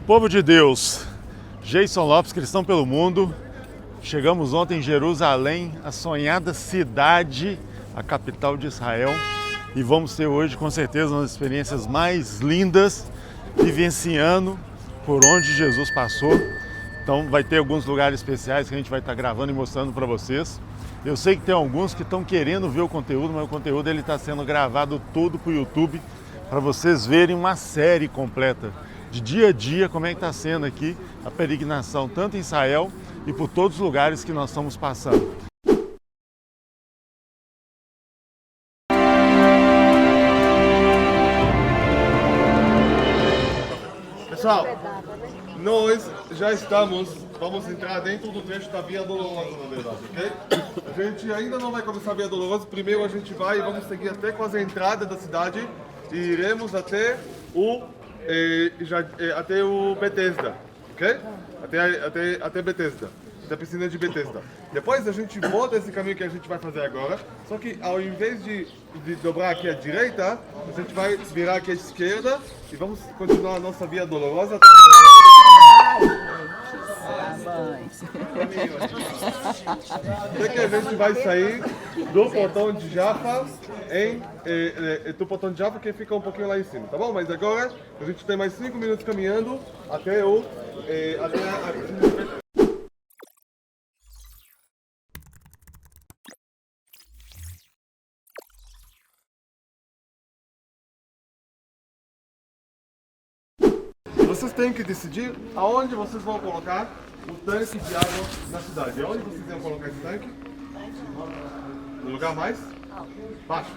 Povo de Deus, Jason Lopes, Cristão pelo Mundo. Chegamos ontem em Jerusalém, a sonhada cidade, a capital de Israel. E vamos ter hoje, com certeza, uma das experiências mais lindas, vivenciando por onde Jesus passou. Então vai ter alguns lugares especiais que a gente vai estar gravando e mostrando para vocês. Eu sei que tem alguns que estão querendo ver o conteúdo, mas o conteúdo está sendo gravado todo para o YouTube, para vocês verem uma série completa de dia a dia, como é que está sendo aqui a peregrinação, tanto em Israel e por todos os lugares que nós estamos passando. Pessoal, nós já vamos entrar dentro do trecho da Via Dolorosa, na verdade, ok? A gente ainda não vai começar a Via Dolorosa, primeiro a gente vamos seguir até quase a entrada da cidade e iremos até até o Betesda, ok? Até Betesda, até a piscina de Betesda. Depois a gente volta esse caminho que a gente vai fazer agora, só que ao invés de dobrar aqui à direita, a gente vai virar aqui à esquerda e vamos continuar a nossa Via Dolorosa. Até que a gente vai sair do portão de Jaffa do portão de Jaffa, que fica um pouquinho lá em cima, tá bom? Mas agora a gente tem mais 5 minutos caminhando até a... Vocês têm que decidir aonde vocês vão colocar o tanque de água na cidade. Aonde vocês vão colocar esse tanque? No lugar mais baixo.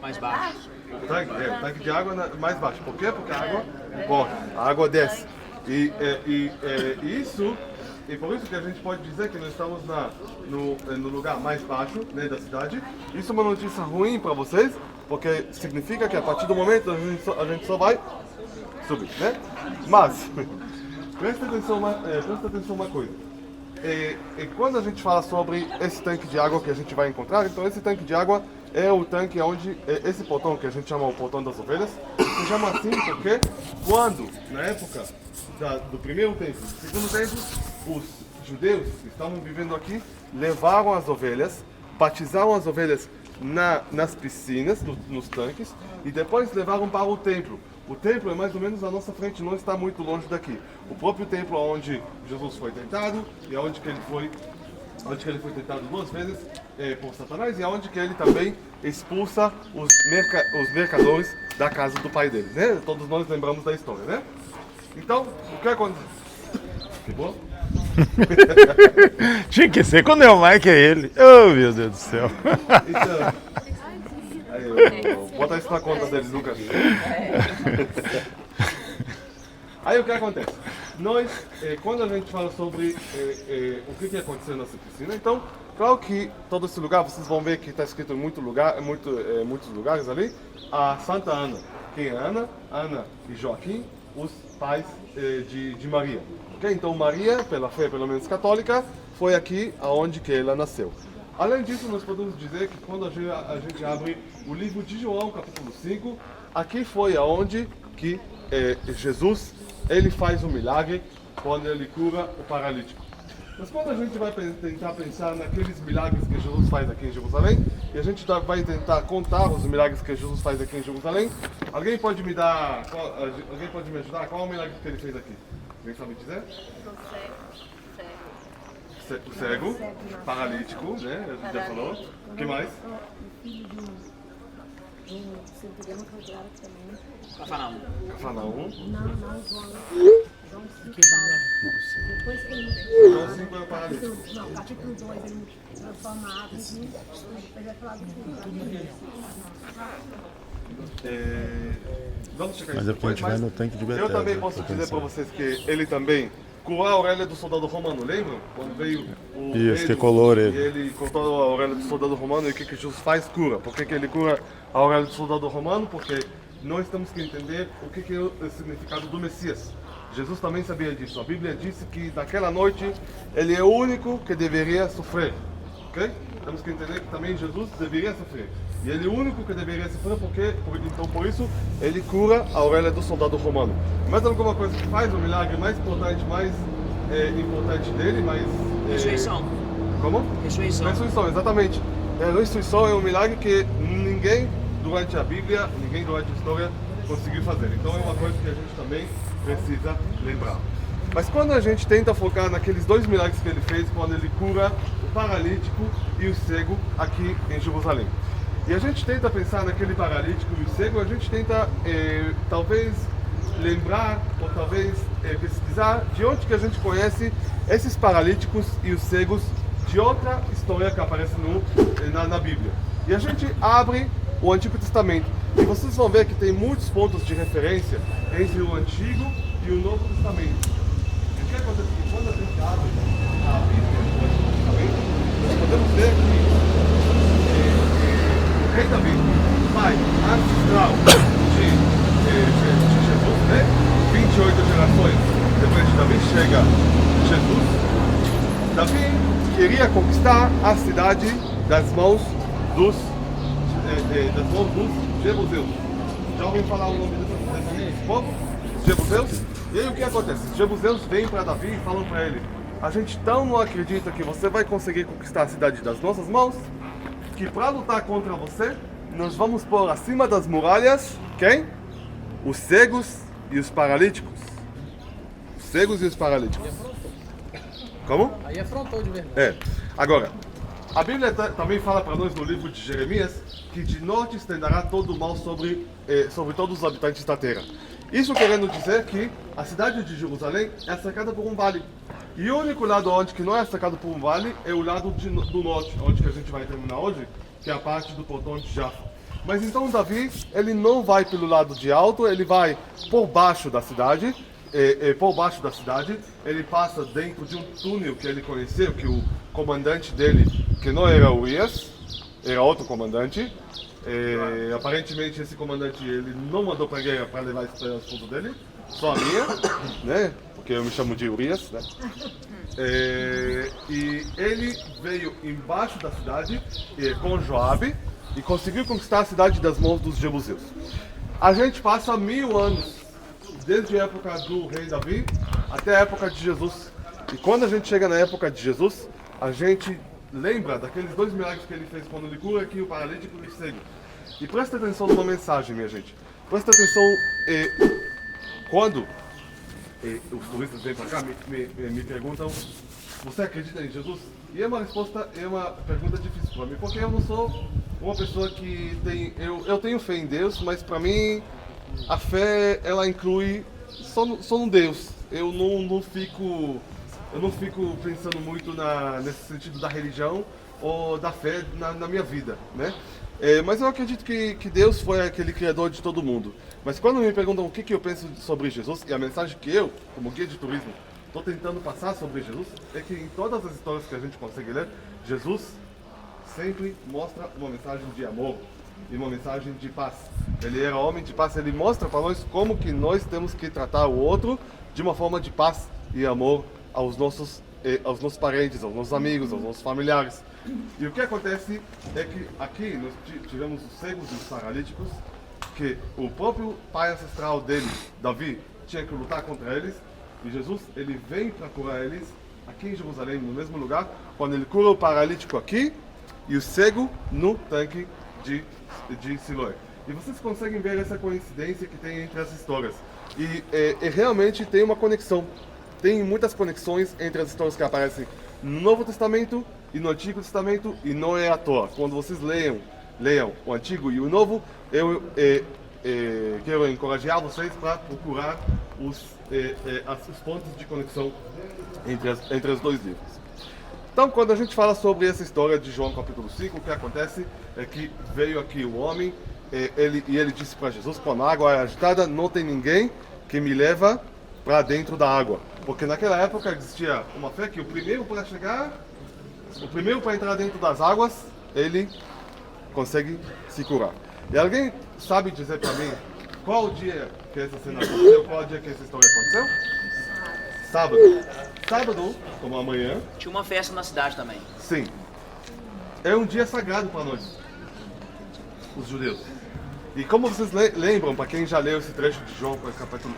Mais baixo. O tanque de água mais baixo. Por quê? Porque a água corre, a água desce. E por isso que a gente pode dizer que nós estamos no lugar mais baixo, né, da cidade. Isso é uma notícia ruim para vocês, porque significa que a partir do momento a gente só vai subir, né? Mas presta atenção uma coisa. Quando a gente fala sobre esse tanque de água que a gente vai encontrar, então esse tanque de água é o tanque onde esse portão que a gente chama o portão das ovelhas, se chama assim porque quando, na época do primeiro templo, do segundo templo, os judeus que estavam vivendo aqui levaram as ovelhas, batizaram as ovelhas nas piscinas, nos tanques, e depois levaram para o templo. O templo é mais ou menos à nossa frente, não está muito longe daqui. O próprio templo onde Jesus foi tentado e onde que ele foi tentado 2 vezes por Satanás e onde que ele também expulsa os mercadores da casa do pai dele, né? Todos nós lembramos da história, né? Então, o que aconteceu? Que bom? Tinha que ser quando é o Mike, é ele. Oh, meu Deus do céu. Então, eu botar isso na conta deles, nunca vi. Aí o que acontece? Nós, quando a gente fala sobre o que aconteceu nessa piscina, então, claro que todo esse lugar, vocês vão ver que está escrito em muitos lugares ali, a Santa Ana. Quem é Ana? Ana e Joaquim, os pais de Maria. Okay? Então Maria, pela fé pelo menos católica, foi aqui aonde que ela nasceu. Além disso, nós podemos dizer que quando a gente abre o livro de João, capítulo 5, aqui foi aonde que Jesus ele faz um milagre quando ele cura o paralítico. Mas quando a gente vai tentar pensar naqueles milagres que Jesus faz aqui em Jerusalém, e a gente vai tentar contar os milagres que Jesus faz aqui em Jerusalém, alguém pode me ajudar? Qual é o milagre que ele fez aqui? Alguém sabe dizer? O cego, paralítico, né? A gente já falou. O que mais? Cafarnaum. Cafarnaum. Depois que ele... João 5 é o paralítico. Não, capítulo 2, ele transforma a água em vinho. Depois vai falar do vinho. Vamos checar Mas isso é porque a depois, gente vai no tanque de Betesda. eu também posso dizer para vocês que ele também curou a orelha do soldado romano, lembram? Quando veio o Isso, que colou a orelha. e ele cortou a orelha do soldado romano, e o que Jesus faz? Cura. Por que ele cura a orelha do soldado romano? Porque nós temos que entender o que é o significado do Messias. Jesus também sabia disso. A Bíblia disse que naquela noite ele é o único que deveria sofrer. Okay? temos que entender que também Jesus deveria sofrer. E ele é o único que deveria sofrer porque, então por isso, ele cura a orelha do soldado romano. Mas alguma coisa que faz o milagre mais importante, importante dele, Ressurreição. Como? Ressurreição. Ressurreição, exatamente. A ressurreição é um milagre que ninguém durante a Bíblia, ninguém durante a história conseguiu fazer. Então é uma coisa que a gente também precisa lembrar. Mas quando a gente tenta focar naqueles dois milagres que ele fez, quando ele cura o paralítico e o cego aqui em Jerusalém, e a gente tenta pensar naquele paralítico e o cego, a gente tenta talvez lembrar ou talvez pesquisar de onde que a gente conhece esses paralíticos e os cegos de outra história que aparece na Bíblia. E a gente abre o Antigo Testamento e vocês vão ver que tem muitos pontos de referência entre o Antigo e o Novo Testamento. O que acontece é que quando a gente abre a Bíblia, o Antigo Testamento, nós podemos ver que o rei Davi, pai ancestral de Jesus, né? 28 gerações depois de Davi chega Jesus. Davi queria conquistar a cidade das mãos dos jebuseus. Já ouviram falar o nome desse povo? Jebuseus? E aí o que acontece? Os jebuseus vêm para Davi e falam para ele: a gente tão não acredita que você vai conseguir conquistar a cidade das nossas mãos, que para lutar contra você, nós vamos pôr acima das muralhas, quem? Os cegos e os paralíticos. Os cegos e os paralíticos. Como? Aí afrontou de verdade. Agora, a Bíblia também fala para nós no livro de Jeremias que de norte estenderá todo o mal sobre todos os habitantes da terra. Isso querendo dizer que a cidade de Jerusalém é cercada por um vale. E o único lado onde que não é cercado por um vale é o lado do norte, onde que a gente vai terminar hoje, que é a parte do portão de Jaffa. Mas então Davi, ele não vai pelo lado de alto, ele vai por baixo da cidade. Ele passa dentro de um túnel que ele conheceu, que o comandante dele, que não era Urias, era outro comandante. Aparentemente esse comandante ele não mandou para a guerra para levar a esposa dele, só a minha, né? Porque eu me chamo de Urias, né? E ele veio embaixo da cidade com Joabe e conseguiu conquistar a cidade das mãos dos jebuseus. A gente passa 1000 anos desde a época do rei Davi até a época de Jesus. E quando a gente chega na época de Jesus, a gente lembra daqueles dois milagres que ele fez quando ele cura aqui o paralítico e o cego. E presta atenção numa mensagem, minha gente. Presta atenção quando os turistas vêm para cá me perguntam: você acredita em Jesus? E é uma pergunta difícil para mim, porque eu não sou uma pessoa que tem... Eu tenho fé em Deus, mas para mim a fé ela inclui só no Deus. Eu não fico pensando muito nesse sentido da religião ou da fé na minha vida, né? Mas eu acredito que Deus foi aquele criador de todo mundo. Mas quando me perguntam o que eu penso sobre Jesus, e a mensagem que eu, como guia de turismo, estou tentando passar sobre Jesus, é que em todas as histórias que a gente consegue ler, Jesus sempre mostra uma mensagem de amor e uma mensagem de paz. Ele era homem de paz, ele mostra para nós como que nós temos que tratar o outro de uma forma de paz e amor aos nossos parentes, aos nossos amigos, aos nossos familiares. E o que acontece é que aqui nós tivemos os cegos e os paralíticos, que o próprio pai ancestral dele, Davi, tinha que lutar contra eles, e Jesus ele vem para curar eles aqui em Jerusalém, no mesmo lugar, quando ele cura o paralítico aqui e o cego no tanque de Siloé. E vocês conseguem ver essa coincidência que tem entre as histórias. E realmente tem uma conexão. Tem muitas conexões entre as histórias que aparecem no Novo Testamento e no Antigo Testamento, e não é à toa. Quando vocês leiam o Antigo e o Novo, eu quero encorajar vocês para procurar os pontos de conexão entre os dois livros. Então, quando a gente fala sobre essa história de João capítulo 5, o que acontece é que veio aqui o homem, ele disse para Jesus: quando a água é agitada, não tem ninguém que me leva para dentro da água. Porque naquela época existia uma fé que o primeiro para entrar dentro das águas, ele consegue se curar. E alguém sabe dizer para mim qual o dia que essa cena aconteceu, qual o dia que essa história aconteceu? Sábado. Sábado, como amanhã. Tinha uma festa na cidade também. Sim. é um dia sagrado para nós, os judeus. E como vocês lembram, para quem já leu esse trecho de João,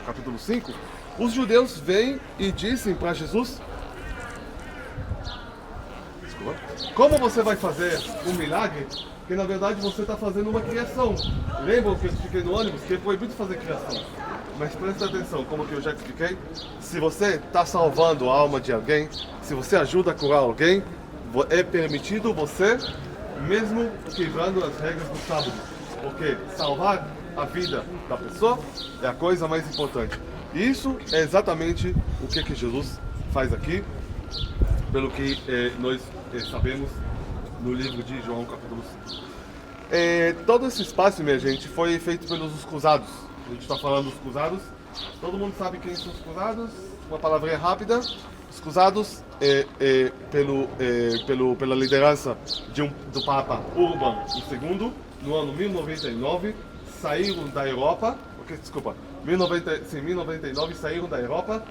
capítulo 5, os judeus vêm e dizem para Jesus: desculpa, como você vai fazer um milagre que na verdade você está fazendo uma criação? Lembram que eu expliquei no ônibus que é proibido fazer criação? Mas presta atenção, como que eu já expliquei, se você está salvando a alma de alguém, se você ajuda a curar alguém, é permitido você, mesmo quebrando as regras do sábado. Porque salvar a vida da pessoa é a coisa mais importante. E isso é exatamente o que Jesus faz aqui, pelo que nós sabemos no livro de João, capítulo 5. Todo esse espaço, minha gente, foi feito pelos cruzados. A gente está falando dos cruzados. Todo mundo sabe quem são os cruzados? Uma palavrinha rápida. Os cruzados, pela liderança do Papa Urbano II, no ano 1099, saíram da Europa. Desculpa, 1099 saíram da Europa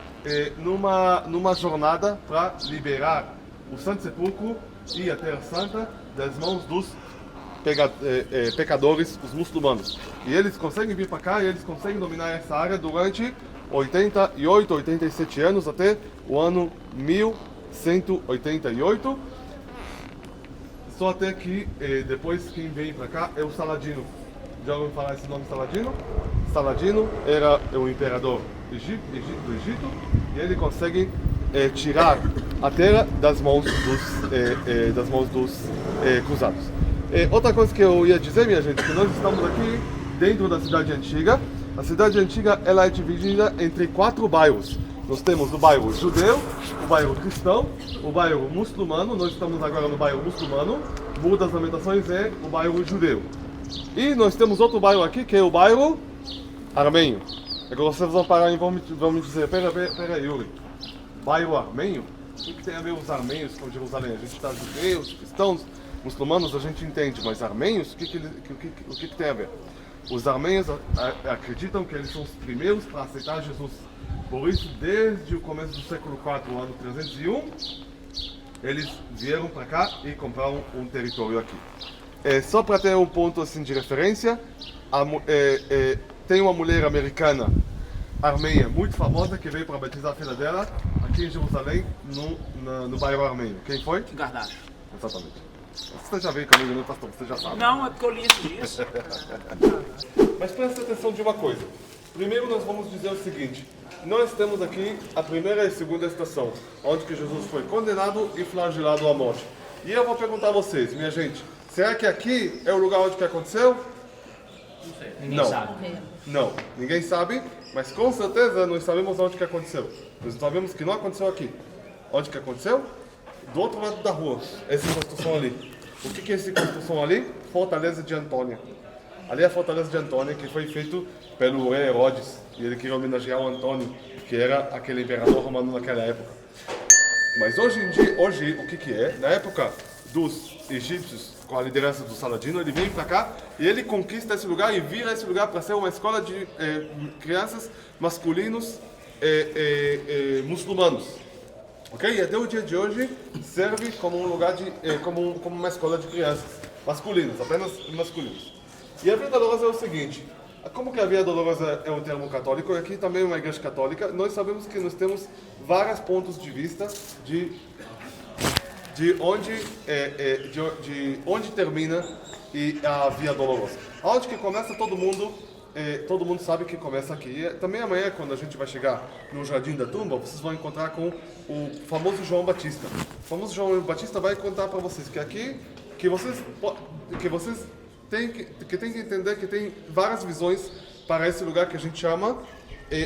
numa jornada para liberar o Santo Sepulcro e a Terra Santa das mãos dos pecadores, os muçulmanos. E eles conseguem vir para cá e eles conseguem dominar essa área durante 88, 87 anos até o ano 1188. Só até que depois quem vem para cá é o Saladino. Já ouviram falar esse nome, Saladino? Saladino era o imperador do Egito e ele consegue tirar a terra das mãos dos cruzados. Outra coisa que eu ia dizer, minha gente, que nós estamos aqui dentro da cidade antiga. A cidade antiga ela é dividida entre 4 bairros. Nós temos o bairro judeu, o bairro cristão, o bairro muçulmano. Nós estamos agora no bairro muçulmano. Muro das Lamentações é o bairro judeu. E nós temos outro bairro aqui que é o bairro armênio. Agora vocês vão parar e vão me dizer: pera, Yuri, bairro armênio? O que tem a ver os armênios com Jerusalém? A gente está judeus, cristãos, muçulmanos, a gente entende, mas armênios, o que tem a ver? Os armênios acreditam que eles são os primeiros para aceitar Jesus. Por isso, desde o começo do século IV, ano 301, eles vieram para cá e compraram um território aqui. Só para ter um ponto assim de referência, tem uma mulher americana, armênia, muito famosa, que veio para batizar a filha dela aqui em Jerusalém, no bairro armênio. Quem foi? Kim Kardashian. Exatamente. Você já veio comigo, né, pastor? Você já sabe. Não, é porque eu li isso. Mas presta atenção de uma coisa. Primeiro nós vamos dizer o seguinte: nós temos aqui a primeira e segunda estação, onde que Jesus foi condenado e flagelado à morte. E eu vou perguntar a vocês, minha gente, será que aqui é o lugar onde que aconteceu? Não sei. Ninguém sabe. Não, ninguém sabe, mas com certeza nós sabemos onde que aconteceu. Nós sabemos que não aconteceu aqui. Onde que aconteceu? Do outro lado da rua, essa construção ali. O que é essa construção ali? Fortaleza de Antônia. Ali é a Fortaleza de Antônia, que foi feito pelo rei Herodes. E ele queria homenagear o Antônio, que era aquele imperador romano naquela época. Mas hoje em dia, o que é? Na época dos egípcios, com a liderança do Saladino, ele vem para cá e ele conquista esse lugar e vira esse lugar para ser uma escola de crianças masculinos muçulmanos. Ok? E até o dia de hoje serve como um lugar como uma escola de crianças masculinas, apenas masculinos. E a Via Dolorosa é o seguinte: como que a Via Dolorosa é um termo católico, e aqui também é uma igreja católica, nós sabemos que nós temos vários pontos de vista de onde termina a Via Dolorosa. Onde que começa todo mundo sabe que começa aqui. E também amanhã, quando a gente vai chegar no Jardim da Tumba, vocês vão encontrar com o famoso João Batista. O famoso João Batista vai contar para vocês que aqui, que vocês têm que entender que tem várias visões para esse lugar que a gente chama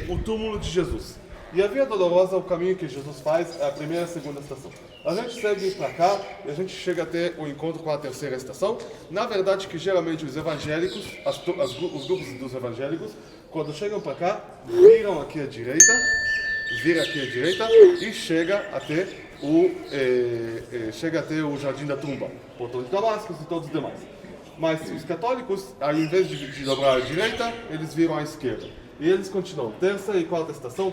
o túmulo de Jesus. E a Via Dolorosa, o caminho que Jesus faz, é a primeira e a segunda estação. A gente segue para cá e a gente chega até o encontro com a terceira estação. Na verdade, que geralmente os evangélicos, os grupos dos evangélicos, quando chegam para cá, viram aqui à direita e chega até o Jardim da Tumba, Portão de Damasco e todos os demais. Mas os católicos, ao invés de dobrar à direita, eles viram à esquerda. E eles continuam. Terça e quarta estação,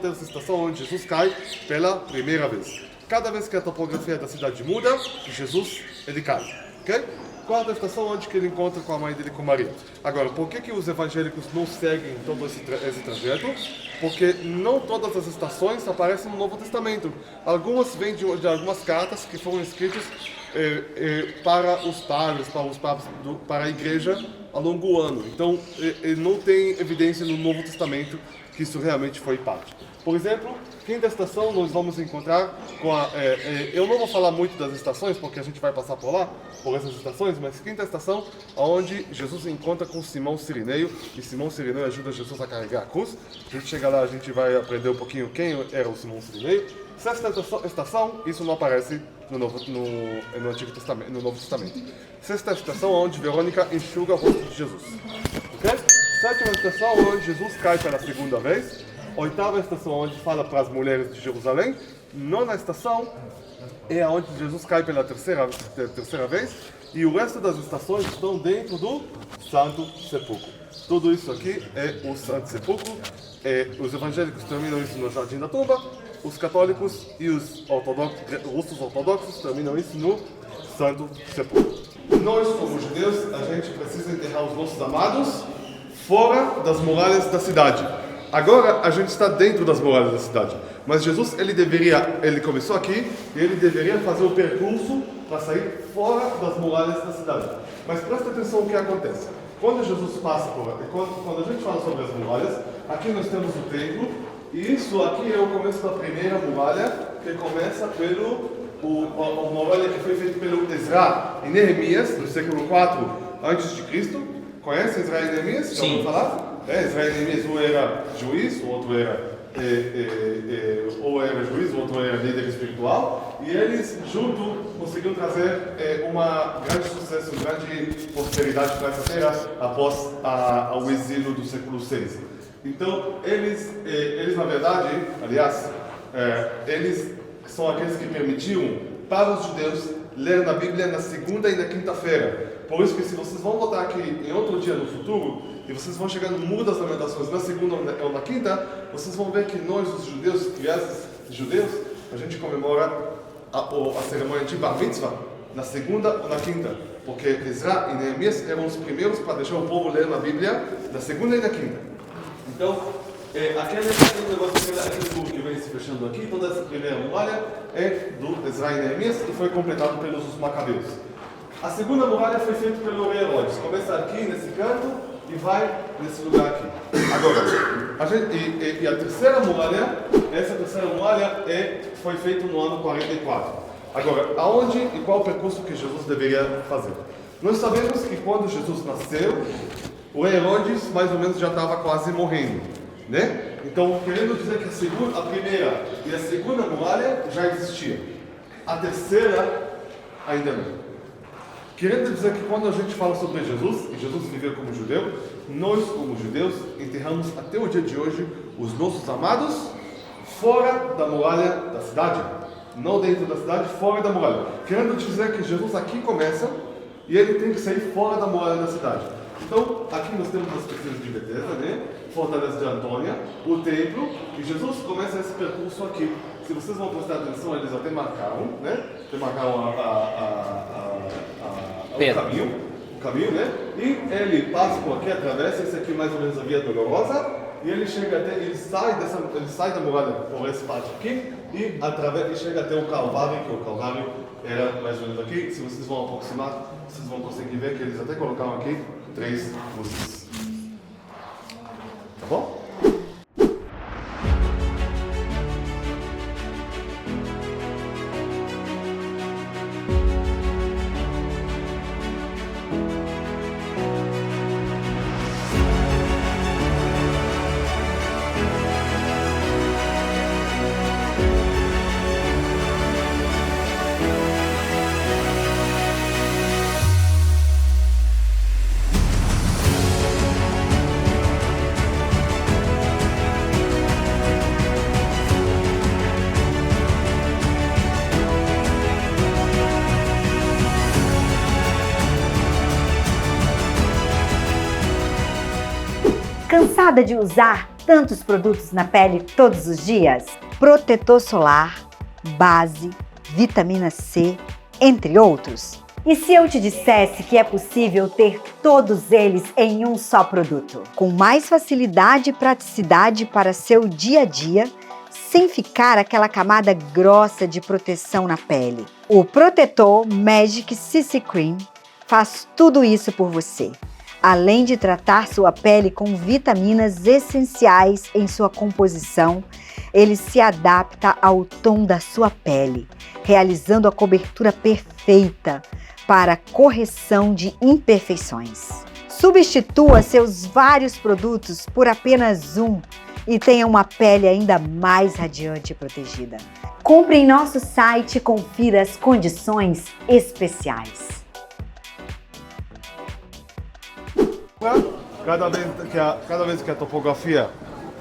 onde Jesus cai pela primeira vez. Cada vez que a topografia da cidade muda, Jesus, ele cai. ok? Quarta estação, onde que ele encontra com a mãe dele, com Maria. Agora, por que os evangélicos não seguem todo esse trajeto? Porque não todas as estações aparecem no Novo Testamento. Algumas vêm de algumas cartas que foram escritas para os padres, para os papas, para a igreja ao longo do ano. Então, não tem evidência no Novo Testamento que isso realmente foi parte. Por exemplo, quinta estação nós vamos encontrar com eu não vou falar muito das estações, porque a gente vai passar por lá, por essas estações, mas quinta estação, onde Jesus encontra com Simão Cirineu, e Simão Cirineu ajuda Jesus a carregar a cruz. A gente chega lá, a gente vai aprender um pouquinho quem era o Simão Cirineu. Sexta estação, isso não aparece no Antigo Testamento, no Novo Testamento. Sexta estação, onde Verônica enxuga o rosto de Jesus. Okay? Sétima estação, onde Jesus cai pela segunda vez. Oitava estação, onde fala para as mulheres de Jerusalém. Nona estação é onde Jesus cai pela terceira vez. E o resto das estações estão dentro do Santo Sepulcro. Tudo isso aqui é o Santo Sepulcro. Os evangélicos terminam isso no Jardim da Tumba. Os católicos e os russos ortodoxos terminam isso no Santo Sepulcro. Nós, como judeus, a gente precisa enterrar os nossos amados fora das muralhas da cidade. Agora a gente está dentro das muralhas da cidade, mas Jesus ele começou aqui e ele deveria fazer o percurso para sair fora das muralhas da cidade. Mas presta atenção o que acontece. Quando Jesus passa quando a gente fala sobre as muralhas, aqui nós temos o templo e isso aqui é o começo da primeira muralha, que começa a muralha que foi feita pelo Ezra em Neemias, no século 4 a.C. Conhece Ezra e Neemias? Sim. Já ouviu falar? Israel e Neemias, um era juiz, o outro era juiz, o outro era líder espiritual, e eles juntos conseguiram trazer um grande sucesso, uma grande prosperidade para essa terra após o exílio do século VI. Então, eles na verdade, aliás, eles são aqueles que permitiam para os judeus ler na Bíblia na segunda e na quinta-feira. Por isso que se vocês vão voltar aqui em outro dia no futuro, e vocês vão chegar no Muro das Lamentações na segunda ou na quinta, vocês vão ver que nós, os judeus, crianças judeus, a gente comemora a cerimônia de Bar Mitzvah na segunda ou na quinta. Porque Ezra e Neemias eram os primeiros para deixar o povo ler na Bíblia na segunda e na quinta. Então, aquele negócio, aquele muro que vem se fechando aqui, toda essa primeira muralha é do Ezra e Neemias e foi completado pelos macabeus. A segunda muralha foi feita pelo rei Herodes. Começa aqui nesse canto e vai nesse lugar aqui. Agora, a terceira muralha, foi feita no ano 44. Agora, aonde e qual o percurso que Jesus deveria fazer? Nós sabemos que quando Jesus nasceu, o Herodes mais ou menos já estava quase morrendo, né? Então, querendo dizer que a primeira e a segunda muralha já existiam. A terceira ainda não. Querendo dizer que quando a gente fala sobre Jesus, e Jesus viveu como judeu, nós, como judeus, enterramos até o dia de hoje os nossos amados fora da muralha da cidade. Não dentro da cidade, fora da muralha. Querendo dizer que Jesus aqui começa e ele tem que sair fora da muralha da cidade. Então, aqui nós temos as piscinas de Betesda, né? Fortaleza de Antônia, o templo, e Jesus começa esse percurso aqui. Se vocês vão prestar atenção, eles até marcaram, né? Até marcaram o caminho, né? E ele passa por aqui, atravessa, esse aqui mais ou menos a Via Dolorosa, e ele chega até, ele sai da muralha por essa parte aqui, e chega até o Calvário, que o Calvário era mais ou menos aqui. Se vocês vão aproximar, vocês vão conseguir ver que eles até colocaram aqui 3 luzes. Tá bom? Cansada de usar tantos produtos na pele todos os dias? Protetor solar, base, vitamina C, entre outros. E se eu te dissesse que é possível ter todos eles em um só produto? Com mais facilidade e praticidade para seu dia a dia, sem ficar aquela camada grossa de proteção na pele. O Protetor Magic CC Cream faz tudo isso por você. Além de tratar sua pele com vitaminas essenciais em sua composição, ele se adapta ao tom da sua pele, realizando a cobertura perfeita para correção de imperfeições. Substitua seus vários produtos por apenas um e tenha uma pele ainda mais radiante e protegida. Compre em nosso site e confira as condições especiais. Cada vez que a topografia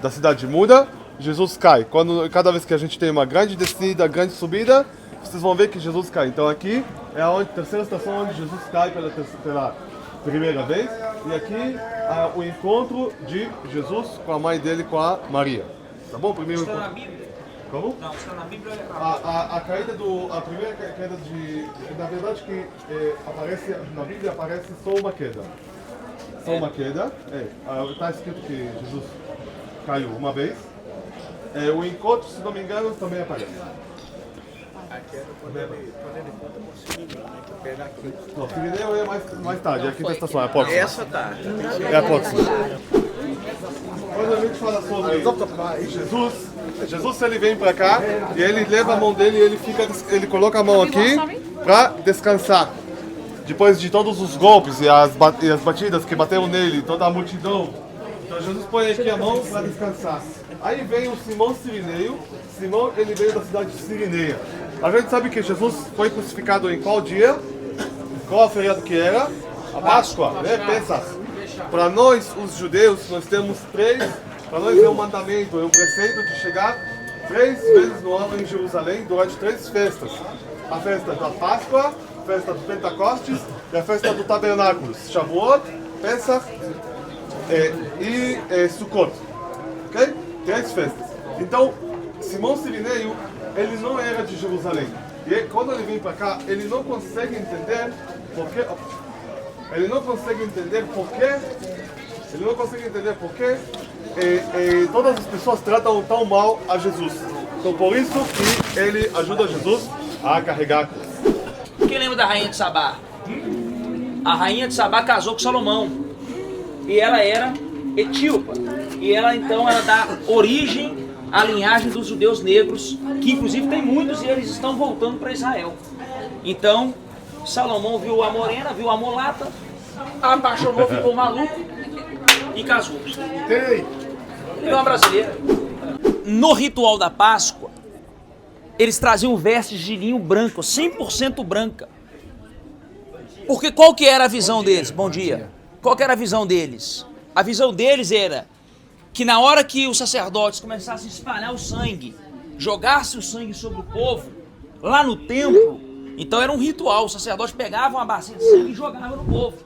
da cidade muda, Jesus cai. Cada vez que a gente tem uma grande descida, grande subida, vocês vão ver que Jesus cai. Então aqui é a terceira estação onde Jesus cai pela primeira vez. E aqui o encontro de Jesus com a mãe dele, com a Maria. Tá bom? Primeiro Está na encontro. Bíblia? Como? Não, está na Bíblia. A primeira queda na verdade que aparece na Bíblia aparece só uma queda. Só uma queda. Está escrito que Jesus caiu uma vez. O encontro, se não me engano, também aparece. A queda quando ele conta com o Sirineu, né? Que pega aqui. Não, Sirineu é mais tarde, é a quinta estação, é a próxima. Essa tá. É a próxima. Quando a gente fala sobre Jesus ele vem para cá e ele leva a mão dele e ele coloca a mão aqui para descansar. Depois de todos os golpes e as batidas que bateram nele, toda a multidão. Então Jesus põe aqui a mão para descansar. Aí vem o Simão Sirineu. Simão, ele veio da cidade de Sirineia. A gente sabe que Jesus foi crucificado em qual dia? Qual a feriado que era? A Páscoa, né? Pesach. Para nós, os judeus, nós temos para nós é um mandamento, é um preceito de chegar 3 vezes no ano em Jerusalém durante 3 festas. A festa da Páscoa, a festa do Pentecostes e a festa do Tabernáculos. Shavuot, Pesach e Sukkot. Ok? 3 festas. Então, Simão Sirineu, ele não era de Jerusalém. E quando ele vem para cá, ele não consegue entender porque todas as pessoas tratam tão mal a Jesus. Então por isso que ele ajuda Jesus a carregar a cruz. Quem lembra da rainha de Sabá? A rainha de Sabá casou com Salomão. E ela era etíopa. E ela então dá origem à linhagem dos judeus negros, que inclusive tem muitos e eles estão voltando para Israel. Então, Salomão viu a morena, viu a mulata, apaixonou, ficou maluco e casou. Ele é uma brasileira. No ritual da Páscoa, eles traziam vestes de linho branco, 100% branca. Porque qual que era a visão deles? Bom dia. Qual que era a visão deles? A visão deles era que na hora que os sacerdotes começassem a espalhar o sangue, jogasse o sangue sobre o povo, lá no templo, então era um ritual, os sacerdotes pegavam uma bacia de sangue e jogavam no povo.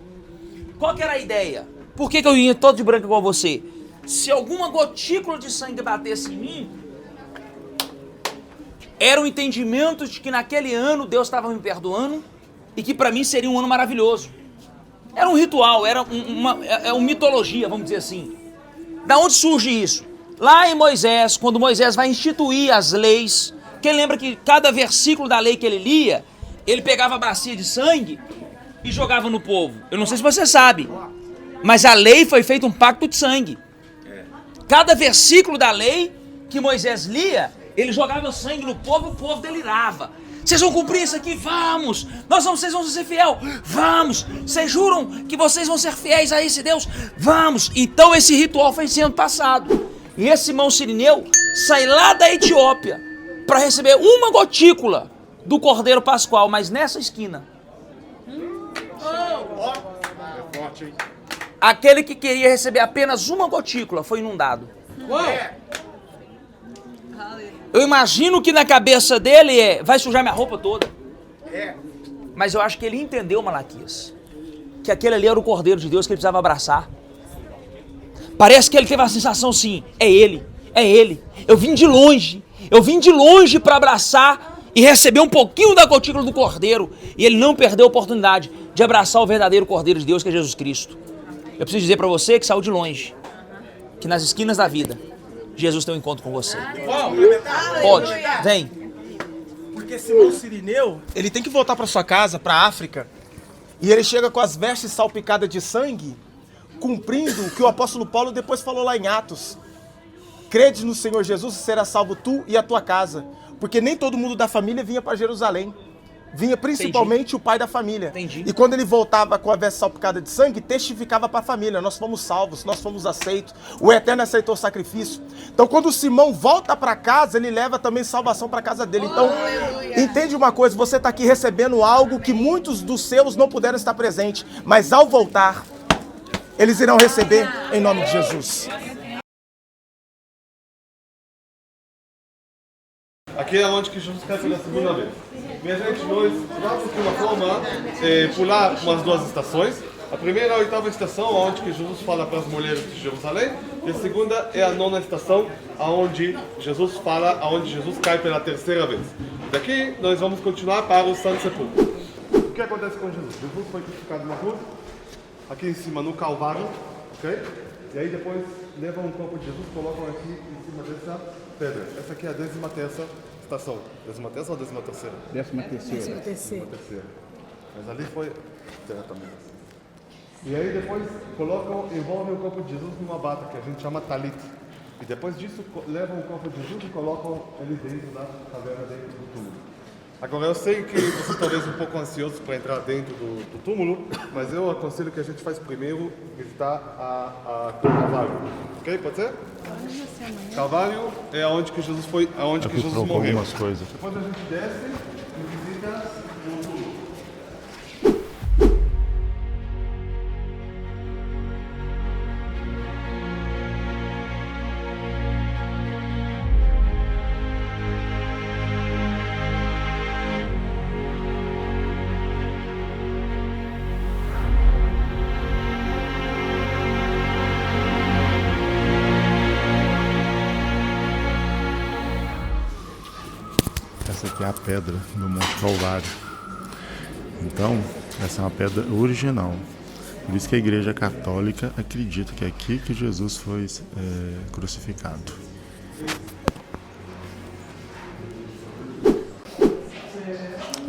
Qual que era a ideia? Por que eu ia todo de branco igual você? Se alguma gotícula de sangue batesse em mim, era um entendimento de que naquele ano Deus estava me perdoando e que para mim seria um ano maravilhoso. Era um ritual, era uma mitologia, vamos dizer assim. Da onde surge isso? Lá em Moisés, quando Moisés vai instituir as leis, quem lembra que cada versículo da lei que ele lia, ele pegava a bacia de sangue e jogava no povo. Eu não sei se você sabe, mas a lei foi feito um pacto de sangue. Cada versículo da lei que Moisés lia, ele jogava sangue no povo e o povo delirava. Vocês vão cumprir isso aqui? Vamos! Vocês vão ser fiel? Vamos! Vocês juram que vocês vão ser fiéis a esse Deus? Vamos! Então esse ritual foi sendo passado. E esse Simão Sirineu sai lá da Etiópia para receber uma gotícula do Cordeiro Pascual, mas nessa esquina. Aquele que queria receber apenas uma gotícula foi inundado. Eu imagino que na cabeça dele vai sujar minha roupa toda. Mas eu acho que ele entendeu, Malaquias, que aquele ali era o Cordeiro de Deus que ele precisava abraçar. Parece que ele teve a sensação assim, é ele. Eu vim de longe para abraçar e receber um pouquinho da gotícula do Cordeiro, e ele não perdeu a oportunidade de abraçar o verdadeiro Cordeiro de Deus, que é Jesus Cristo. Eu preciso dizer para você que saiu de longe, que nas esquinas da vida, Jesus tem um encontro com você. Pode, vem. Porque Simão Cirineu, ele tem que voltar para sua casa, para a África, e ele chega com as vestes salpicadas de sangue, cumprindo o que o apóstolo Paulo depois falou lá em Atos. Crede no Senhor Jesus e será salvo tu e a tua casa. Porque nem todo mundo da família vinha para Jerusalém. Vinha principalmente o pai da família. Entendi. E quando ele voltava com a veste salpicada de sangue, testificava para a família: nós fomos salvos, nós fomos aceitos, o Eterno aceitou o sacrifício. Então quando o Simão volta para casa, ele leva também salvação para casa dele. Então, entende uma coisa, você está aqui recebendo algo que muitos dos seus não puderam estar presentes, mas ao voltar, eles irão receber em nome de Jesus. Aqui é onde que Jesus cai pela segunda vez. Minha gente, nós vamos de uma forma pular umas duas estações. A primeira é a oitava estação, onde que Jesus fala para as mulheres de Jerusalém. E a segunda é a nona estação, onde Jesus cai pela terceira vez. Daqui nós vamos continuar para o Santo Sepulcro. O que acontece com Jesus? Jesus foi crucificado na cruz, aqui em cima no Calvário, ok? E aí depois levam o corpo de Jesus, colocam aqui em cima dessa pedra. Essa aqui é a 13ª estação. 13ª ou 13ª? 13ª. Mas ali foi terra também. E aí depois envolvem o corpo de Jesus numa bata que a gente chama talit. E depois disso levam o corpo de Jesus e colocam ele dentro da caverna, dentro do túmulo. Agora eu sei que você talvez um pouco ansioso para entrar dentro do túmulo, mas eu aconselho que a gente faz primeiro visitar a Calvário. Ok? Pode ser? Calvário é aonde que Jesus foi, aonde que Jesus morreu. Algumas coisas. Depois a gente desce e visita o túmulo. Essa aqui é a pedra do Monte Calvário. Então, essa é uma pedra original. Por isso que a Igreja Católica acredita que é aqui que Jesus foi crucificado.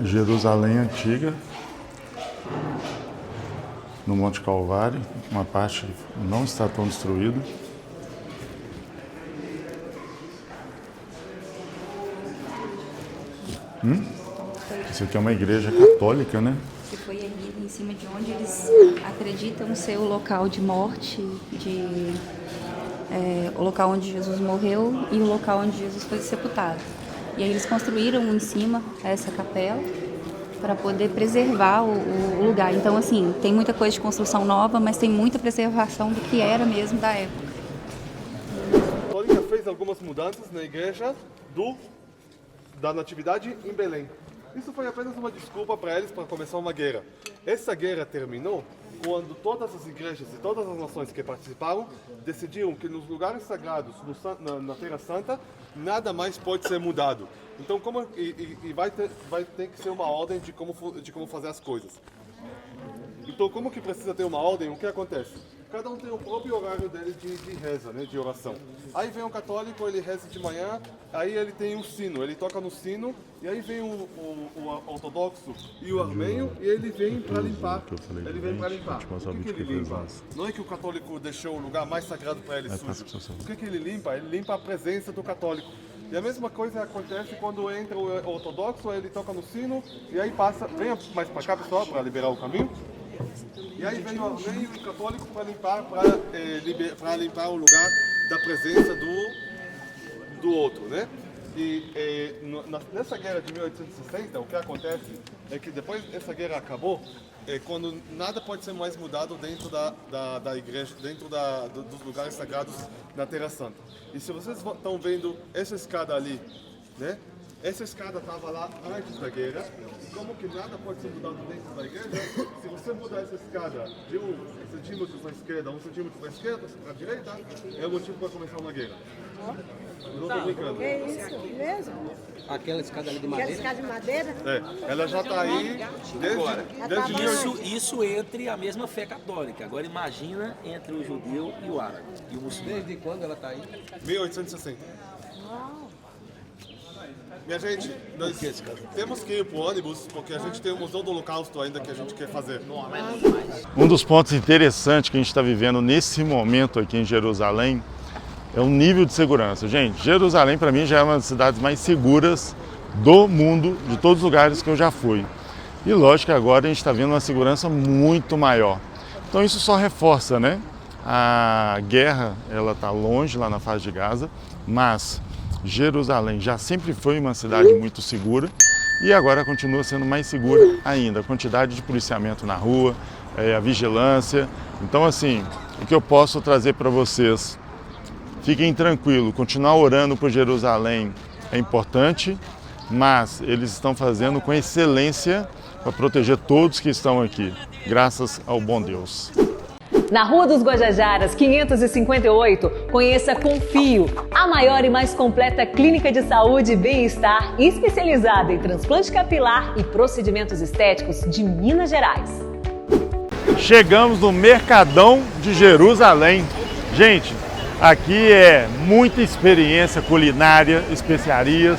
Jerusalém Antiga, no Monte Calvário, uma parte não está tão destruída. Isso aqui é uma igreja católica, né? Que foi erguido em cima de onde eles acreditam ser o local de morte, o local onde Jesus morreu e o local onde Jesus foi sepultado. E aí eles construíram em cima essa capela para poder preservar o lugar. Então, assim, tem muita coisa de construção nova, mas tem muita preservação do que era mesmo da época. A Católica fez algumas mudanças na igreja da Natividade em Belém. Isso foi apenas uma desculpa para eles para começar uma guerra. Essa guerra terminou quando todas as igrejas e todas as nações que participaram decidiram que nos lugares sagrados, na Terra Santa, nada mais pode ser mudado. Então, vai ter que ser uma ordem de como fazer as coisas. Então, como que precisa ter uma ordem? O que acontece? Cada um tem o próprio horário dele de reza, né, de oração. Aí vem o católico, ele reza de manhã, aí ele tem um sino, ele toca no sino, e aí vem o ortodoxo e o armênio, e ele vem para limpar. Ele vem para limpar. O que ele limpa? Não é que o católico deixou o lugar mais sagrado para ele sujo. O que ele limpa? Ele limpa a presença do católico. E a mesma coisa acontece quando entra o ortodoxo, ele toca no sino, e aí passa, venha mais para cá, pessoal, para liberar o caminho. E aí vem o armênio e o católico para limpar o lugar da presença do outro, né? E nessa guerra de 1860, o que acontece é que depois essa guerra acabou, quando nada pode ser mais mudado dentro da igreja, dentro dos lugares sagrados na Terra Santa. E se vocês estão vendo essa escada ali, né? Essa escada estava lá antes da guerra. Como que nada pode ser mudado dentro da igreja? Se você mudar essa escada de 1 centímetro para a esquerda, 1 centímetro para a esquerda, para a direita, é o motivo para começar uma guerra. Eu não estou brincando. É isso mesmo? Aquela escada ali de Aquela madeira. escada de madeira? Ela já está aí desde Isso entre a mesma fé católica. Agora imagina entre o judeu e o árabe e o muçulmano. Desde quando ela está aí? 1860. Minha gente, nós temos que ir pro ônibus porque a gente tem o Museu do Holocausto ainda que a gente quer fazer. Um dos pontos interessantes que a gente está vivendo nesse momento aqui em Jerusalém é o nível de segurança. Gente, Jerusalém para mim já é uma das cidades mais seguras do mundo, de todos os lugares que eu já fui. E lógico que agora a gente está vendo uma segurança muito maior. Então isso só reforça, né? A guerra, ela está longe lá na faixa de Gaza, mas Jerusalém já sempre foi uma cidade muito segura e agora continua sendo mais segura ainda. A quantidade de policiamento na rua, a vigilância. Então, assim, o que eu posso trazer para vocês, fiquem tranquilos, continuar orando por Jerusalém é importante, mas eles estão fazendo com excelência para proteger todos que estão aqui, graças ao bom Deus. Na Rua dos Guajajaras, 558, conheça Confio, a maior e mais completa clínica de saúde e bem-estar especializada em transplante capilar e procedimentos estéticos de Minas Gerais. Chegamos no Mercadão de Jerusalém. Gente, aqui é muita experiência culinária, especiarias.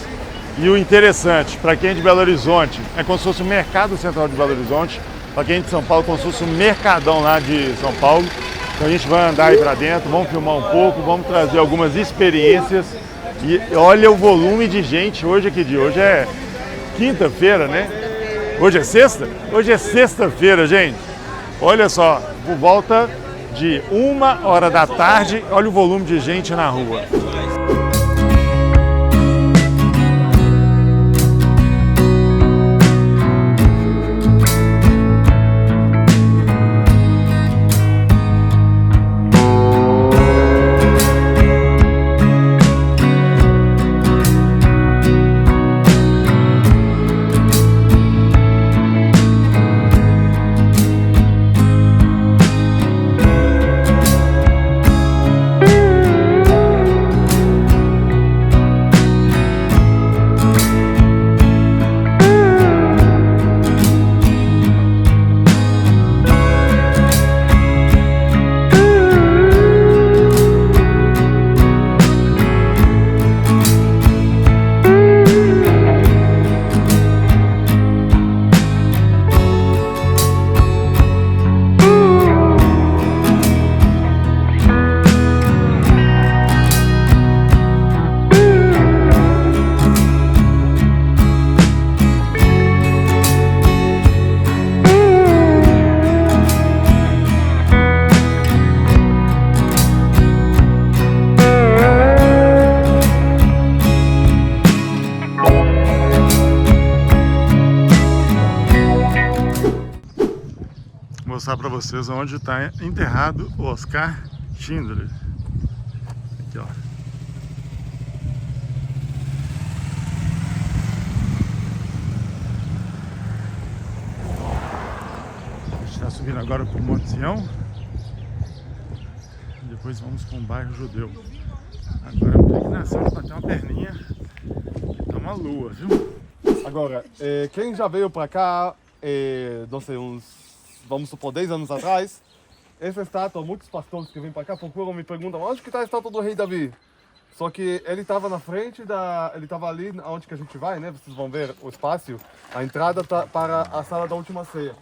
E o interessante, para quem é de Belo Horizonte, é como se fosse o Mercado Central de Belo Horizonte. Para quem é de São Paulo, como se fosse o Mercadão lá de São Paulo. Então a gente vai andar aí para dentro, vamos filmar um pouco, vamos trazer algumas experiências. E olha o volume de gente hoje aqui. Hoje é quinta-feira, né? Hoje é sexta? Hoje é sexta-feira, gente. Olha só, por volta de 1h da tarde, olha o volume de gente na rua. Vou mostrar para vocês onde está enterrado o Oscar Schindler. Aqui, ó. A gente está subindo agora para o Monte Sião. Depois vamos para um bairro judeu. Agora eu tenho que nascer para ter uma perninha. Tá uma lua, viu? Agora, quem já veio para cá, não sei, vamos supor, 10 anos atrás, essa estátua, muitos pastores que vêm para cá procuram me perguntam onde que está a estátua do rei Davi? Só que ele estava na frente ele estava ali onde que a gente vai, né? Vocês vão ver o espaço, a entrada tá para a sala da última ceia.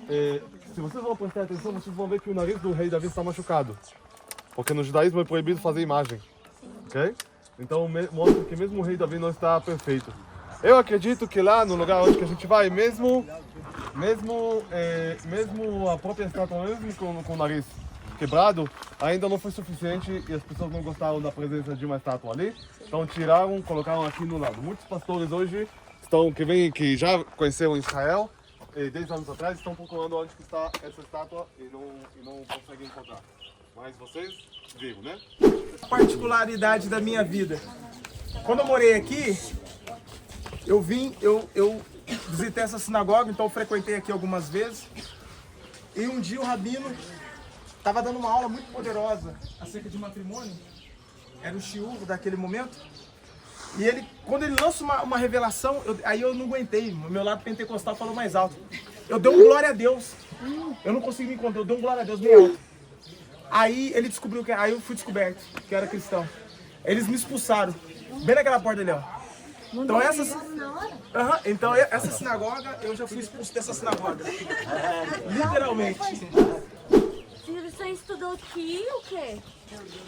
Se vocês vão prestar atenção, vocês vão ver que o nariz do rei Davi está machucado. Porque no judaísmo é proibido fazer imagem, ok? Então mostra que mesmo o rei Davi não está perfeito. Eu acredito que lá no lugar onde que a gente vai, mesmo a própria estátua, mesmo com o nariz quebrado, ainda não foi suficiente e as pessoas não gostaram da presença de uma estátua ali. Então tiraram, colocaram aqui no lado. Muitos pastores hoje que já conheceram Israel, 10 anos atrás, estão procurando onde que está essa estátua e não conseguem encontrar. Mas vocês viram, né? Particularidade da minha vida. Quando eu morei aqui, eu visitei essa sinagoga, então eu frequentei aqui algumas vezes. E um dia o rabino estava dando uma aula muito poderosa acerca de matrimônio. Era o shiur daquele momento. E ele, quando ele lança uma revelação, aí eu não aguentei. O meu lado pentecostal falou mais alto. Eu dei um glória a Deus. Eu não consegui me encontrar, eu dei um glória a Deus bem alto. Aí ele descobriu que... Aí eu fui descoberto que eu era cristão. Eles me expulsaram. Bem naquela porta ali, ó. Então então essa sinagoga, eu já fui expulso dessa sinagoga. Literalmente. Você estudou aqui o quê?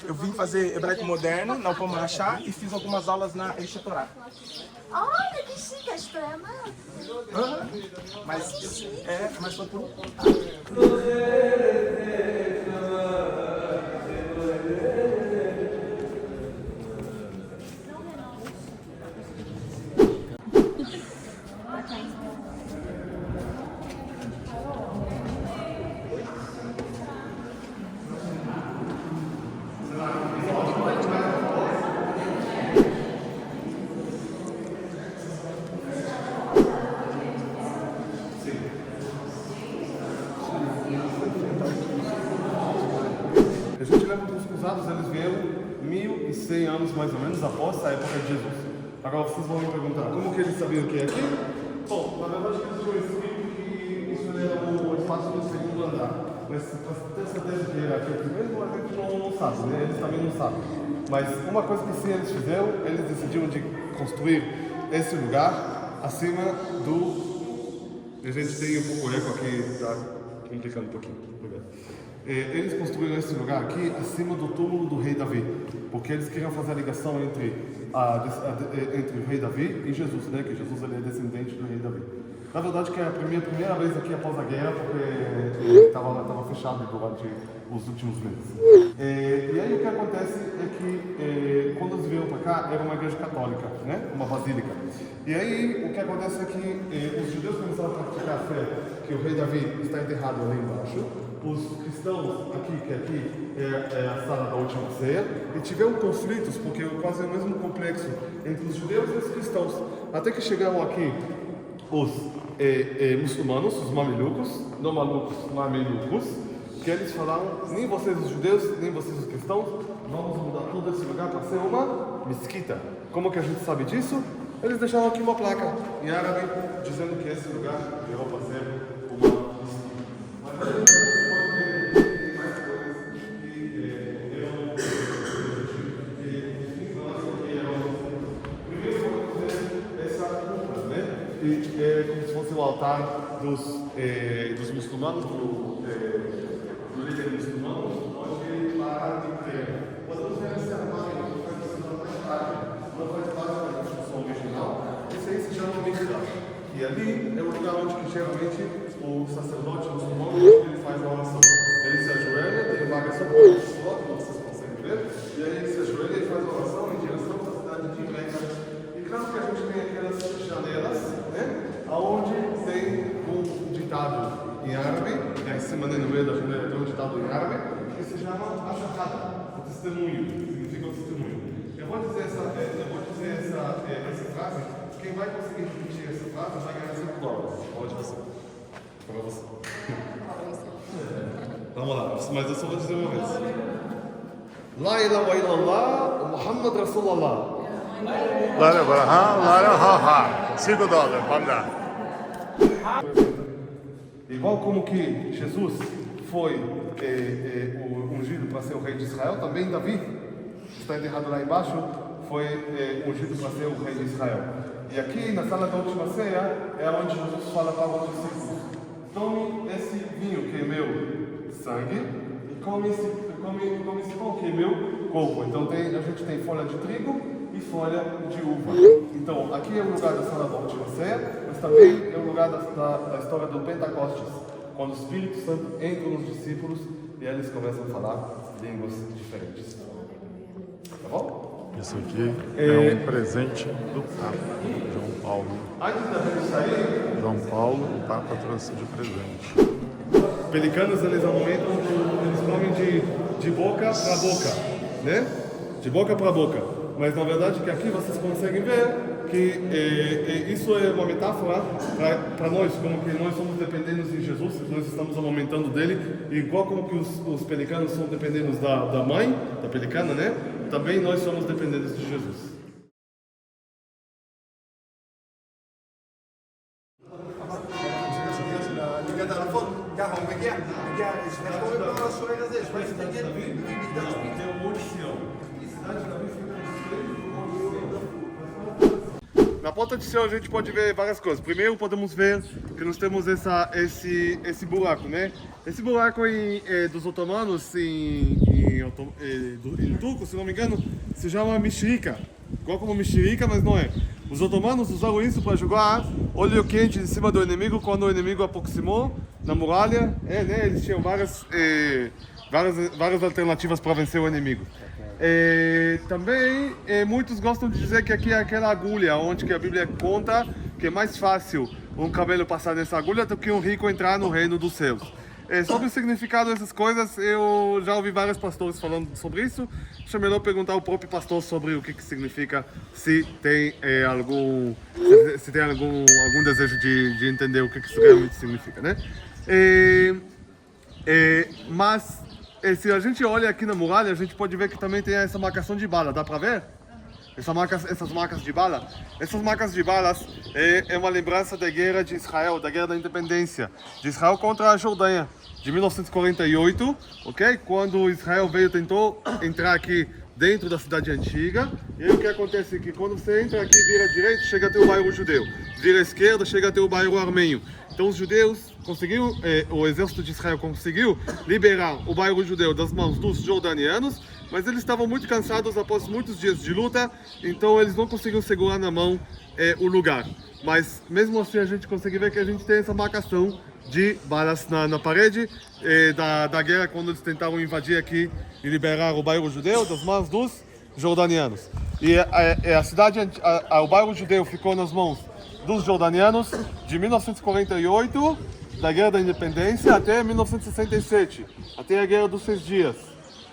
Eu vim fazer hebraico moderno na Upam Rachá e fiz algumas aulas na Eixa Torá. Olha que chique, a história Mas foi por... A gente lembra que os cruzados eles vieram 1100 anos mais ou menos após a época de Jesus. Agora vocês vão me perguntar, como que eles sabiam que é aqui? Bom, na verdade eles tinham escrito que isso era o espaço do segundo andar. Mas para ter certeza que era aqui mesmo, a gente não sabe, né? Eles também não sabem. Mas uma coisa que sim eles fizeram, eles decidiram de construir esse lugar acima do... A gente tem um pouco de eco aqui, está complicando um pouquinho. Obrigado. Eles construíram esse lugar aqui acima do túmulo do rei Davi, porque eles queriam fazer a ligação entre o rei Davi e Jesus, né? Que Jesus ele é descendente do rei Davi. Na verdade, que é a minha primeira vez aqui após a guerra, porque estava fechado durante os últimos meses. E aí o que acontece é que quando eles vieram para cá, era uma igreja católica, né? Uma basílica. E aí o que acontece é que os judeus começaram a praticar a fé que o rei Davi está enterrado ali embaixo. Os cristãos aqui é a sala da última ceia, e tiveram conflitos, porque quase é o mesmo complexo entre os judeus e os cristãos. Até que chegaram aqui os muçulmanos, os mamelucos, não malucos, mamelucos, que eles falaram, nem vocês os judeus, nem vocês os cristãos, vamos mudar todo esse lugar para ser uma mesquita. Como que a gente sabe disso? Eles deixaram aqui uma placa em árabe, dizendo que esse lugar virou para ser uma mesquita. Mas a gente é como se fosse o altar dos muçulmanos, do líder muçulmano, onde lá tem terra. Podemos ver esse armário, não faz parte da construção original, esse aí se chama Mihrab. E ali é o lugar onde geralmente o sacerdote muçulmano ele faz a oração. Ele se ajoelha, tem vaga só para o sacerdote, como vocês conseguem ver, e aí ele se ajoelha e faz a oração em direção à cidade de Meca. E claro que a gente tem aquelas janelas, né? Onde tem um ditado em árabe, em cima no meio da janela tem um ditado em árabe, que se chama ashahada, o testemunho, significa o testemunho. Eu vou dizer essa frase, quem vai conseguir repetir essa frase vai ganhar 5 dólares. Pode você. Para você. Vamos lá, mas eu só vou dizer uma vez. La ilaha illallah, Muhammad Rasulullah. Lara Abraham, Lara Haha. 5 dólares, vamos dar. Igual como que Jesus foi o ungido para ser o rei de Israel, também Davi, que está enterrado lá embaixo, foi ungido para ser o rei de Israel. E aqui na sala da última ceia é onde Jesus fala para os discípulos: tome esse vinho que é meu sangue e come esse pão que é meu corpo. Então a gente tem folha de trigo e folha de uva. Então aqui é o lugar da sala da última ceia, mas também é o lugar da história do Pentecostes, quando o Espírito Santo entra nos discípulos e eles começam a falar línguas diferentes. Tá bom? Isso aqui é um presente do Papa, João Paulo. Antes da gente sair, João Paulo, o Papa trouxe de presente. pelicanos eles aumentam, eles comem de boca para boca, né? De boca para boca. Mas na verdade que aqui vocês conseguem ver que isso é uma metáfora para nós, como que nós somos dependentes de Jesus, nós estamos amamentando dele, igual como que os pelicanos são dependentes da mãe, da pelicana, né? Também nós somos dependentes de Jesus. Na Porta de Sião a gente pode ver várias coisas. Primeiro podemos ver que nós temos esse buraco, né? Esse buraco dos otomanos em turco, se não me engano, se chama mexerica. Igual como mexerica, mas não é. Os otomanos usaram isso para jogar óleo quente em cima do inimigo quando o inimigo aproximou na muralha. Né? Eles tinham várias alternativas para vencer o inimigo. Também muitos gostam de dizer que aqui é aquela agulha onde que a Bíblia conta que é mais fácil um camelo passar nessa agulha do que um rico entrar no reino dos céus. Sobre o significado dessas coisas, eu já ouvi vários pastores falando sobre isso. Acho melhor perguntar ao próprio pastor sobre o que significa, se tem algum desejo de entender o que isso realmente significa, né? Mas se a gente olha aqui na muralha, a gente pode ver que também tem essa marcação de bala. Dá para ver? Essas marcas de bala? Essas marcas de balas é uma lembrança da guerra de Israel, da guerra da independência de Israel contra a Jordânia, de 1948, ok? Quando Israel tentou entrar aqui dentro da cidade antiga. E aí o que acontece é que quando você entra aqui, vira à direita, chega até o bairro judeu. Vira à esquerda, chega até o bairro armênio. Então os judeus conseguiram, o exército de Israel conseguiu liberar o bairro judeu das mãos dos jordanianos, mas eles estavam muito cansados após muitos dias de luta, então eles não conseguiram segurar na mão o lugar. Mas mesmo assim a gente consegue ver que a gente tem essa marcação de balas na parede da guerra, quando eles tentaram invadir aqui e liberar o bairro judeu das mãos dos jordanianos. E o bairro judeu ficou nas mãos dos jordanianos de 1948, da Guerra da Independência, até 1967, até a Guerra dos 6 Dias.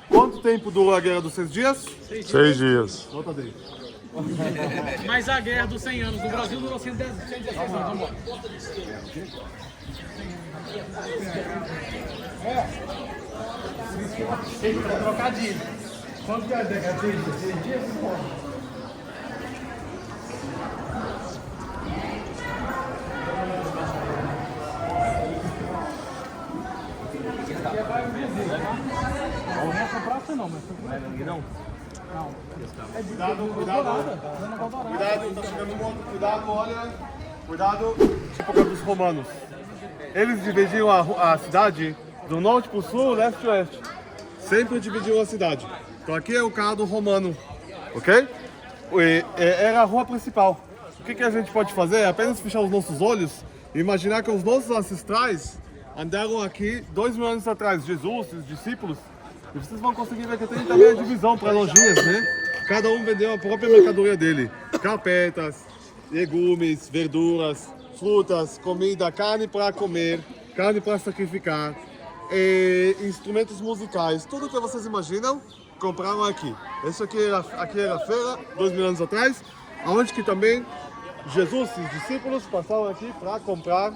Quanto tempo durou a Guerra dos 6 Dias? 6 dias. Nota dele. Mas a Guerra dos 100 anos no Brasil durou 116 anos. Vamos embora. Trocadilho. Quanto que é a década? 6 dias? Não é essa praça não, mas não. Cuidado, tá chegando um monte. Cuidado, olha. Cuidado. Época dos romanos. Eles dividiam a cidade do norte para o sul, leste e oeste. Sempre dividiam a cidade. Então aqui é o carro romano, ok? Era a rua principal. O que a gente pode fazer? É apenas fechar os nossos olhos e imaginar que os nossos ancestrais andaram aqui 2000 anos atrás, Jesus, os discípulos. E vocês vão conseguir ver que tem também a divisão para lojinhas, né? Cada um vendeu a própria mercadoria dele. Carpetas, legumes, verduras, frutas, comida, carne para comer, carne para sacrificar, instrumentos musicais. Tudo que vocês imaginam, compraram aqui. Isso aqui era a feira, 2000 anos atrás, onde que também Jesus e os discípulos passaram aqui para comprar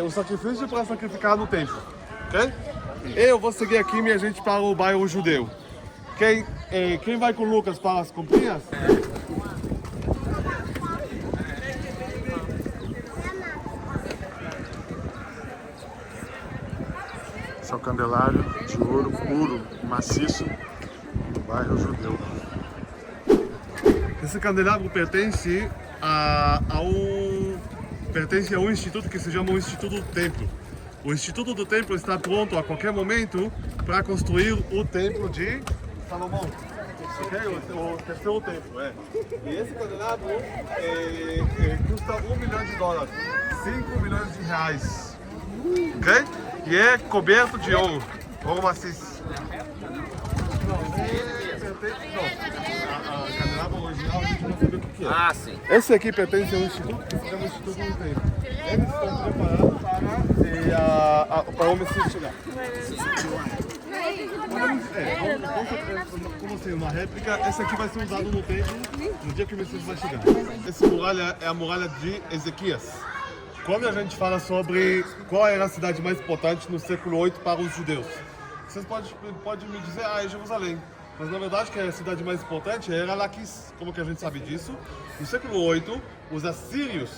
o sacrifício para sacrificar no templo. Okay? Eu vou seguir aqui, minha gente, para o bairro judeu. Quem vai com o Lucas para as comprinhas? Esse é o candelário de ouro puro e maciço do bairro judeu. Esse candelabro pertence a um instituto que se chama o Instituto do Templo. O Instituto do Templo está pronto a qualquer momento para construir o Templo de Salomão. Okay? O terceiro templo, E esse candelabro custa $1 milhão, 5 milhões de reais. Ok? E é coberto de ouro maciço. A candelabro original a gente não sabe o que é. Ah, sim. Esse aqui pertence ao Instituto que se chama Instituto do Templo. Eles estão preparados para o Messias chegar. Como assim, uma réplica, esse aqui vai ser usado no templo no dia que o Messias vai chegar. Essa muralha é a muralha de Ezequias. Quando a gente fala sobre qual era a cidade mais importante no século 8 para os judeus, vocês podem me dizer, é Jerusalém. Mas na verdade que a cidade mais importante era Laquis. Como que a gente sabe disso? No século 8, os assírios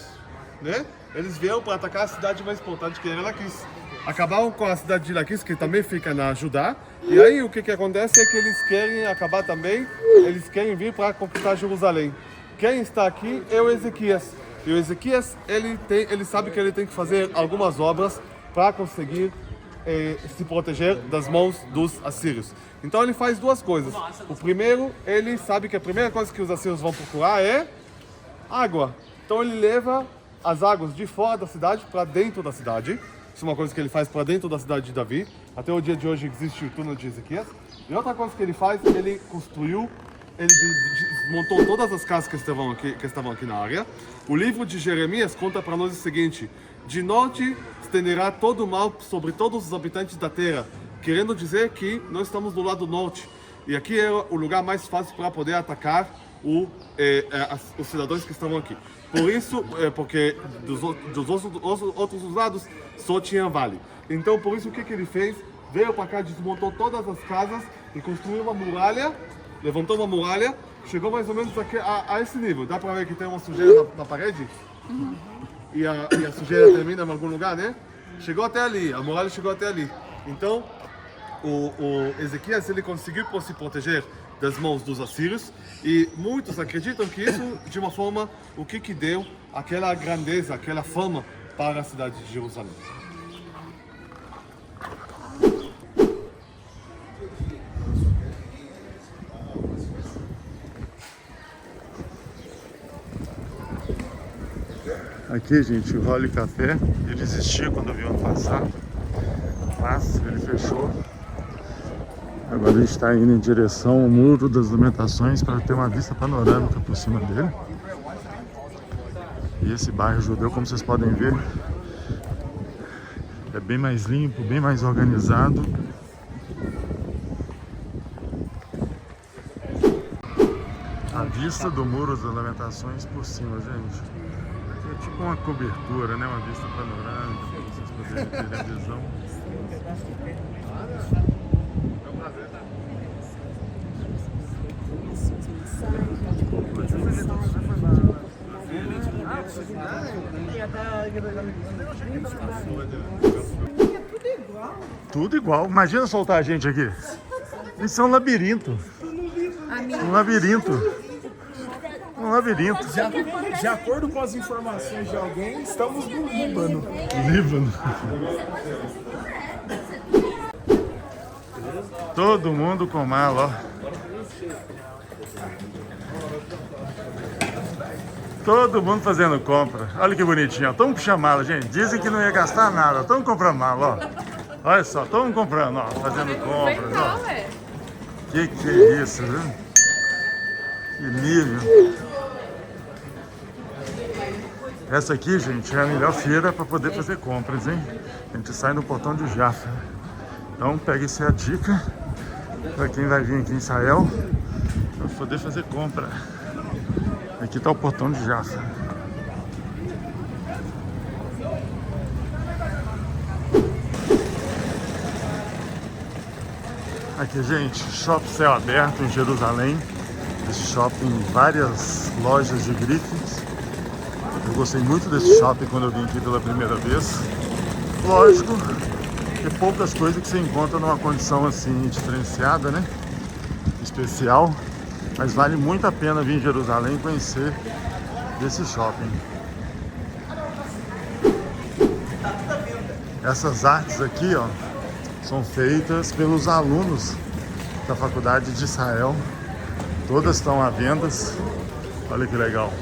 né? Eles vieram para atacar a cidade mais importante, que era Laquis. Acabaram com a cidade de Laquis, que também fica na Judá. E aí o que acontece é que eles querem acabar também, eles querem vir para conquistar Jerusalém. Quem está aqui é o Ezequias. E o Ezequias, ele sabe que ele tem que fazer algumas obras para conseguir se proteger das mãos dos assírios. Então ele faz duas coisas. O primeiro, ele sabe que a primeira coisa que os assírios vão procurar é água. Então ele leva as águas de fora da cidade para dentro da cidade. Isso é uma coisa que ele faz para dentro da cidade de Davi. Até o dia de hoje existe o túnel de Ezequias. E outra coisa que ele faz, ele construiu, ele desmontou todas as casas que estavam aqui na área. O livro de Jeremias conta para nós o seguinte: de norte estenderá todo o mal sobre todos os habitantes da terra, querendo dizer que nós estamos do lado norte. E aqui é o lugar mais fácil para poder atacar os cidadãos que estavam aqui. Por isso, porque dos outros lados só tinha vale. Então, por isso, o que ele fez? Veio para cá, desmontou todas as casas e construiu uma muralha, levantou uma muralha, chegou mais ou menos aqui, a esse nível. Dá para ver que tem uma sujeira na parede? Uhum. E a sujeira termina em algum lugar, né? Chegou até ali, a muralha chegou até ali. Então, o Ezequias, ele conseguiu se proteger das mãos dos assírios, e muitos acreditam que isso, de uma forma, o que deu aquela grandeza, aquela fama para a cidade de Jerusalém. Aqui, gente, o Holly Café, ele existia quando eu vi ano passado, mas ele fechou. Agora a gente está indo em direção ao Muro das Lamentações para ter uma vista panorâmica por cima dele. E esse bairro judeu, como vocês podem ver, é bem mais limpo, bem mais organizado. A vista do Muro das Lamentações por cima, gente. Aqui é tipo uma cobertura, né? Uma vista panorâmica para vocês poderem ter a visão. Tudo igual. Imagina soltar a gente aqui. Isso é um labirinto. Um labirinto. Um labirinto. De acordo com as informações de alguém, estamos no Líbano. Líbano. Todo mundo com mala, ó. Todo mundo fazendo compra. Olha que bonitinho, ó. Estamos puxando mala, gente. Dizem que não ia gastar nada. Estamos comprando mala, ó. Olha só, estamos comprando, ó. Fazendo compras, ó. Que é isso, viu? Que nível. Essa aqui, gente, é a melhor feira para poder fazer compras, hein? A gente sai no portão de Jaffa. Então, pega essa dica para quem vai vir aqui em Israel para poder fazer compra. Aqui está o portão de Jaffa. Aqui, gente, shopping céu aberto em Jerusalém. Esse shopping, várias lojas de grifes. Eu gostei muito desse shopping quando eu vim aqui pela primeira vez. Lógico, tem poucas coisas que você encontra numa condição assim diferenciada, né? Especial. Mas vale muito a pena vir em Jerusalém e conhecer esse shopping. Essas artes aqui, ó, são feitas pelos alunos da Faculdade de Israel. Todas estão à venda. Olha que legal.